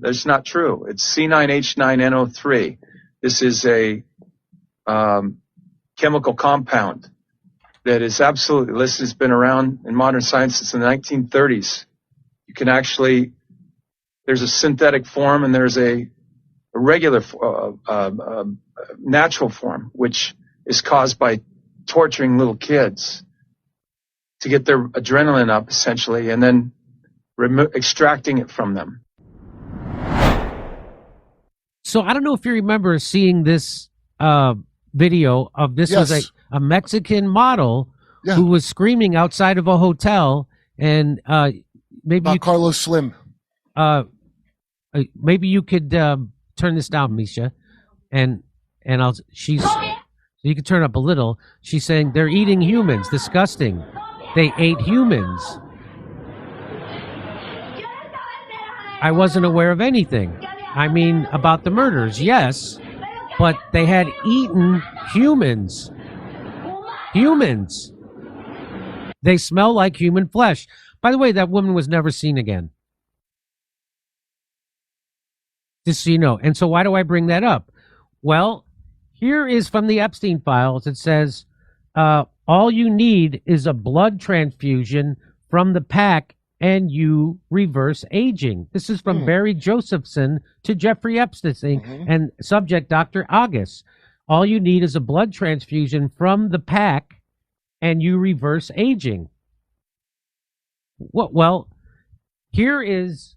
That's not true. It's C9H9NO3. This is a chemical compound that is absolutely listed. It's been around in modern science since the 1930s. You can actually, there's a synthetic form and there's a regular natural form, which is caused by torturing little kids to get their adrenaline up, essentially, and then extracting it from them. So I don't know if you remember seeing this video of this. Yes. Was a Mexican model who was screaming outside of a hotel, and maybe Carlos Slim. Maybe you could turn this down, Misha, and you can turn up a little. She's saying they're eating humans. Disgusting. They ate humans. I wasn't aware of anything. I mean, about the murders, yes, but they had eaten humans. Humans. They smell like human flesh. By the way, that woman was never seen again. Just so you know. And so why do I bring that up? Well, here is from the Epstein files. It says, all you need is a blood transfusion from the pack and you reverse aging. This is from Barry Josephson to Jeffrey Epstein and subject Dr. August. All you need is a blood transfusion from the pack and you reverse aging. Well, here is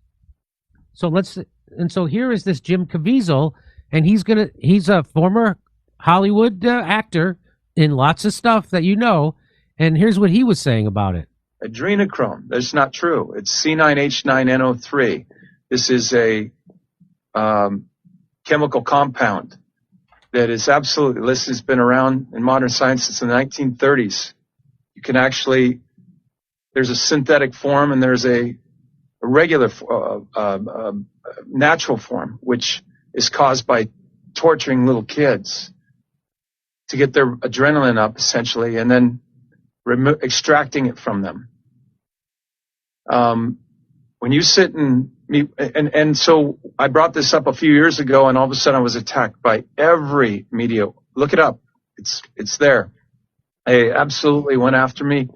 here is this Jim Caviezel, and he's a former Hollywood actor in lots of stuff that you know, and here's what he was saying about it. Adrenochrome. That's not true. It's C9H9NO3. This is a chemical compound that is absolutely listed. It's been around in modern science since the 1930s. You can actually, there's a synthetic form and there's a regular natural form, which is caused by torturing little kids to get their adrenaline up, essentially, and then extracting it from them. When you sit and so I brought this up a few years ago, and all of a sudden I was attacked by every media. Look it up. It's there. They absolutely went after me.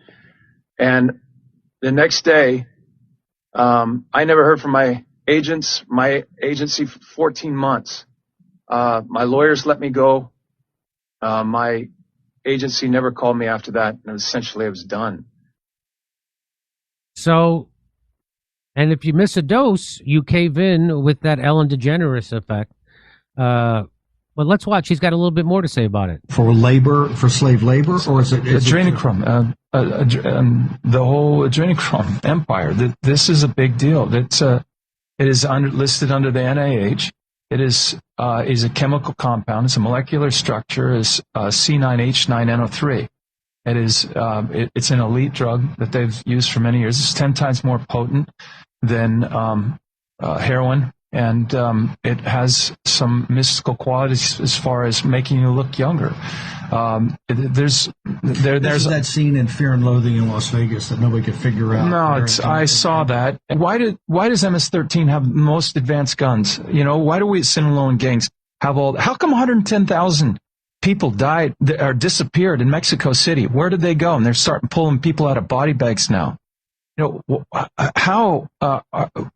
And the next day, I never heard from my agency for 14 months. My lawyers let me go. My agency never called me after that, and essentially I was done. So, and if you miss a dose, you cave in with that Ellen DeGeneres effect. But let's watch. He's got a little bit more to say about it. For slave labor, or is it adrenochrome? The whole adrenochrome empire. This is a big deal. It is listed under the NIH. It is a chemical compound. It's a molecular structure. Is C9H9NO3. It's an elite drug that they've used for many years. It's 10 times more potent than heroin, and it has some mystical qualities as far as making you look younger. There's that scene in Fear and Loathing in Las Vegas that nobody could figure out. No, I saw that. Why does MS-13 have the most advanced guns? You know, why do we at Sinaloa gangs have all? How come 110,000 people died or disappeared in Mexico City? Where did they go? And they're starting pulling people out of body bags now. You know, how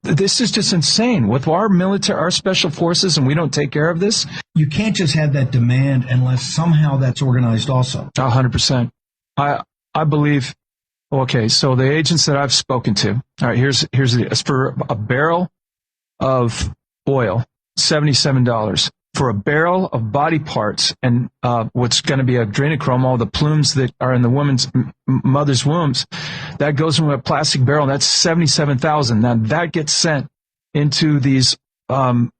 this is just insane. With our military, our special forces, and we don't take care of this. You can't just have that demand unless somehow that's organized also. 100%. I believe. Okay, so the agents that I've spoken to. All right, here's for a barrel of oil, $77. For a barrel of body parts and what's going to be adrenochrome, all the plumes that are in the mother's wombs, that goes into a plastic barrel, and that's $77,000. Now that gets sent into these biolabs.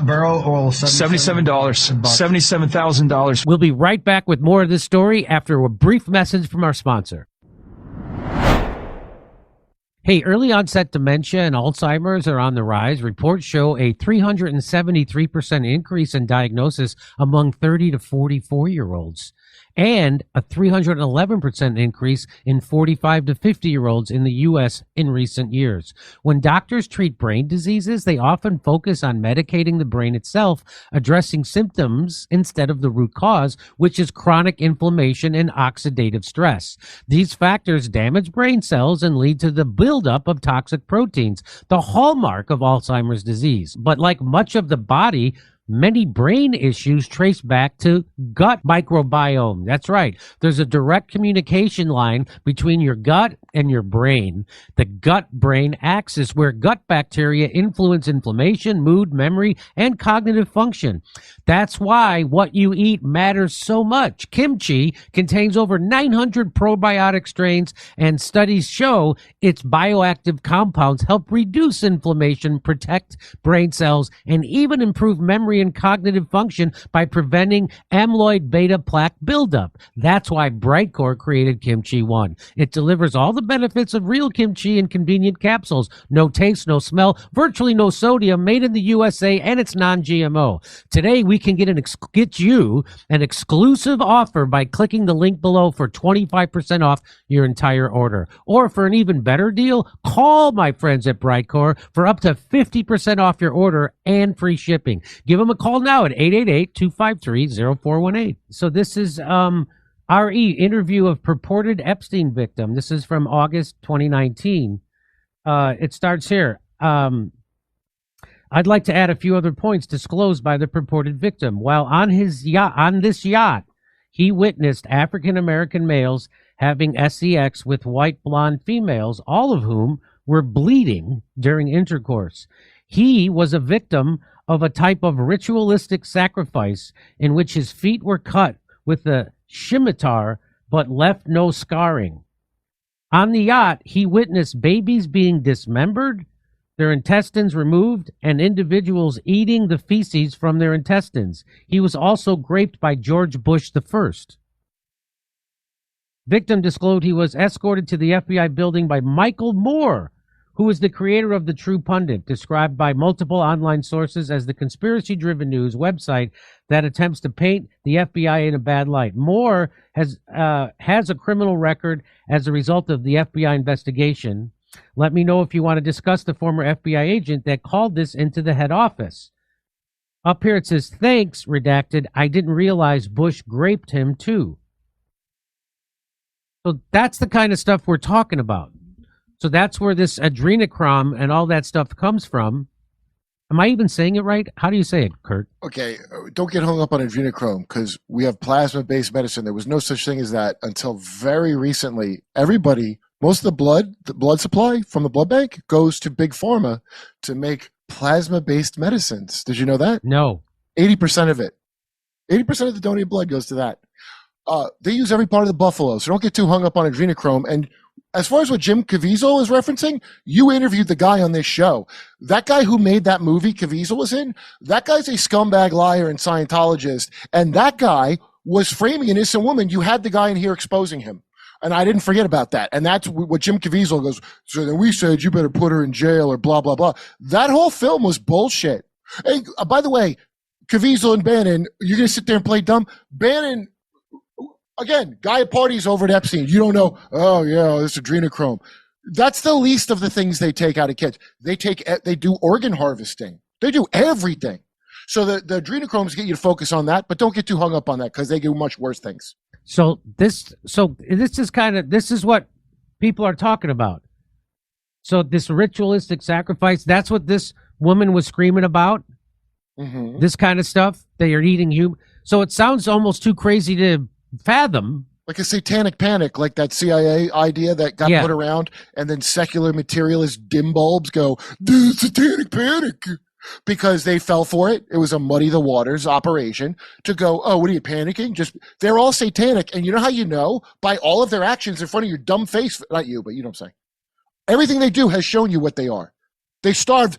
Barrel oil, $77. $77,000. We'll be right back with more of this story after a brief message from our sponsor. Hey, early onset dementia and Alzheimer's are on the rise. Reports show a 373% increase in diagnosis among 30 to 44-year-olds and a 311% increase in 45 to 50-year-olds in the U.S. in recent years. When doctors treat brain diseases, they often focus on medicating the brain itself, addressing symptoms instead of the root cause, which is chronic inflammation and oxidative stress. These factors damage brain cells and lead to the buildup of toxic proteins, the hallmark of Alzheimer's disease. But like much of the body, many brain issues trace back to gut microbiome. That's right. There's a direct communication line between your gut and your brain, the gut-brain axis, where gut bacteria influence inflammation, mood, memory, and cognitive function. That's why what you eat matters so much. Kimchi contains over 900 probiotic strains, and studies show its bioactive compounds help reduce inflammation, protect brain cells, and even improve memory and cognitive function by preventing amyloid beta plaque buildup. That's why Brightcore created Kimchi One. It delivers all the benefits of real kimchi in convenient capsules. No taste, no smell, virtually no sodium, made in the USA, and it's non-GMO. Today, we can get you an exclusive offer by clicking the link below for 25% off your entire order. Or for an even better deal, call my friends at Brightcore for up to 50% off your order and free shipping. Give them a call now at 888-253-0418. So this is RE interview of purported Epstein victim. This is from August 2019. It starts here. I'd like to add a few other points disclosed by the purported victim. While on this yacht, he witnessed African-American males having sex with white blonde females, all of whom were bleeding during intercourse. He was a victim of a type of ritualistic sacrifice in which his feet were cut with a scimitar but left no scarring. On the yacht, he witnessed babies being dismembered, their intestines removed, and individuals eating the feces from their intestines. He was also raped by George Bush I. Victim disclosed he was escorted to the FBI building by Michael Moore, who is the creator of The True Pundit, described by multiple online sources as the conspiracy-driven news website that attempts to paint the FBI in a bad light. Moore has a criminal record as a result of the FBI investigation. Let me know if you want to discuss the former FBI agent that called this into the head office. Up here it says, thanks, redacted, I didn't realize Bush raped him too. So that's the kind of stuff we're talking about. So that's where this adrenochrome and all that stuff comes from. Am I even saying it right? How do you say it, Kurt? Okay, don't get hung up on adrenochrome because we have plasma-based medicine. There was no such thing as that until very recently. Most of the blood supply from the blood bank goes to Big Pharma to make plasma-based medicines. Did you know that? No. 80% of it. 80% of the donated blood goes to that. They use every part of the buffalo, so don't get too hung up on adrenochrome. And as far as what Jim Caviezel is referencing, you interviewed the guy on this show. That guy who made that movie Caviezel was in, that guy's a scumbag liar and Scientologist. And that guy was framing an innocent woman. You had the guy in here exposing him. And I didn't forget about that. And that's what Jim Caviezel goes, so then we said you better put her in jail or blah, blah, blah. That whole film was bullshit. And by the way, Caviezel and Bannon, you're going to sit there and play dumb? Bannon, again, guy at parties over at Epstein. You don't know, oh, yeah, this adrenochrome. That's the least of the things they take out of kids. They do organ harvesting. They do everything. So the adrenochromes get you to focus on that, but don't get too hung up on that because they do much worse things. So this is what people are talking about. So this ritualistic sacrifice, that's what this woman was screaming about. Mm-hmm. This kind of stuff. They are eating human. So it sounds almost too crazy to fathom. Like a satanic panic, like that CIA idea that got put around, and then secular materialist dim bulbs go, the satanic panic. Because they fell for it. It was a muddy the waters operation to go, oh, what are you panicking? They're all satanic. And you know how you know? By all of their actions in front of your dumb face. Not you, but you know what I'm saying. Everything they do has shown you what they are. They starved